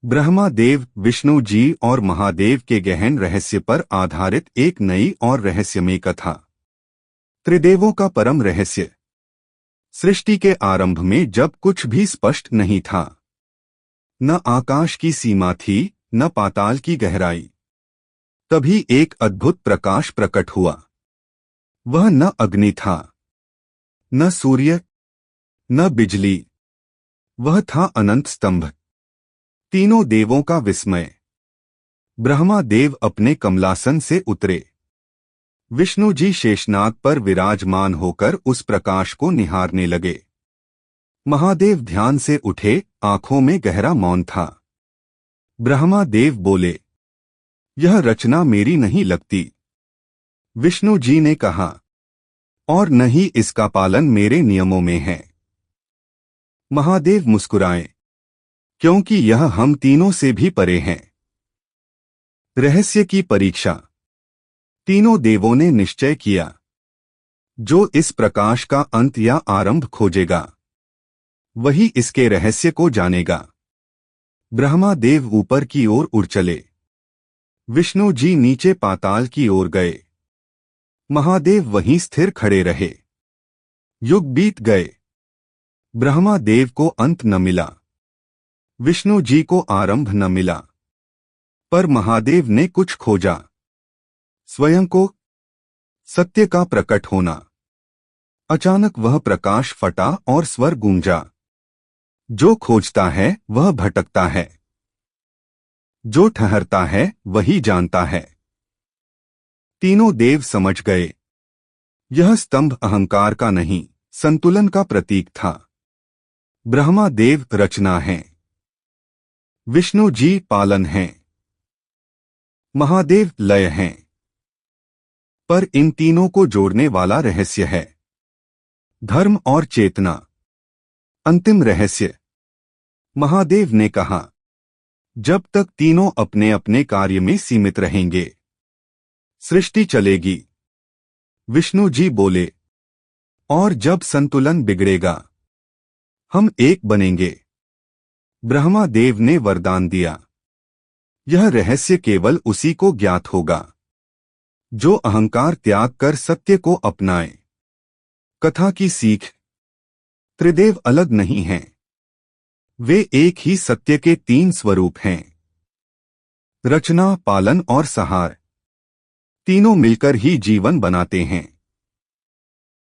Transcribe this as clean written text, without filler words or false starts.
ब्रह्मा देव, विष्णु जी और महादेव के गहन रहस्य पर आधारित एक नई और रहस्यमयी कथा। त्रिदेवों का परम रहस्य। सृष्टि के आरंभ में जब कुछ भी स्पष्ट नहीं था, न आकाश की सीमा थी न पाताल की गहराई, तभी एक अद्भुत प्रकाश प्रकट हुआ। वह न अग्नि था, न सूर्य, न बिजली, वह था अनंत स्तंभ, तीनों देवों का विस्मय। ब्रह्मा देव अपने कमलासन से उतरे। विष्णु जी शेषनाग पर विराजमान होकर उस प्रकाश को निहारने लगे। महादेव ध्यान से उठे, आंखों में गहरा मौन था। ब्रह्मा देव बोले, यह रचना मेरी नहीं लगती। विष्णु जी ने कहा, और न ही इसका पालन मेरे नियमों में है। महादेव मुस्कुराए, क्योंकि यह हम तीनों से भी परे है। रहस्य की परीक्षा। तीनों देवों ने निश्चय किया, जो इस प्रकाश का अंत या आरंभ खोजेगा, वही इसके रहस्य को जानेगा। ब्रह्मा देव ऊपर की ओर उड़ चले। विष्णु जी नीचे पाताल की ओर गए। महादेव वहीं स्थिर खड़े रहे। युग बीत गए। ब्रह्मा देव को अंत न मिला, विष्णु जी को आरंभ न मिला, पर महादेव ने कुछ खोजा, स्वयं को, सत्य का प्रकट होना। अचानक वह प्रकाश फटा और स्वर गूंजा, जो खोजता है वह भटकता है, जो ठहरता है वही जानता है। तीनों देव समझ गए, यह स्तंभ अहंकार का नहीं, संतुलन का प्रतीक था। ब्रह्मा देव रचना है, विष्णु जी पालन हैं, महादेव लय हैं, पर इन तीनों को जोड़ने वाला रहस्य है धर्म और चेतना। अंतिम रहस्य। महादेव ने कहा, जब तक तीनों अपने अपने कार्य में सीमित रहेंगे, सृष्टि चलेगी। विष्णु जी बोले, और जब संतुलन बिगड़ेगा, हम एक बनेंगे। ब्रह्मा देव ने वरदान दिया, यह रहस्य केवल उसी को ज्ञात होगा, जो अहंकार त्याग कर सत्य को अपनाए। कथा की सीख। त्रिदेव अलग नहीं हैं, वे एक ही सत्य के तीन स्वरूप हैं। रचना, पालन और सहार, तीनों मिलकर ही जीवन बनाते हैं।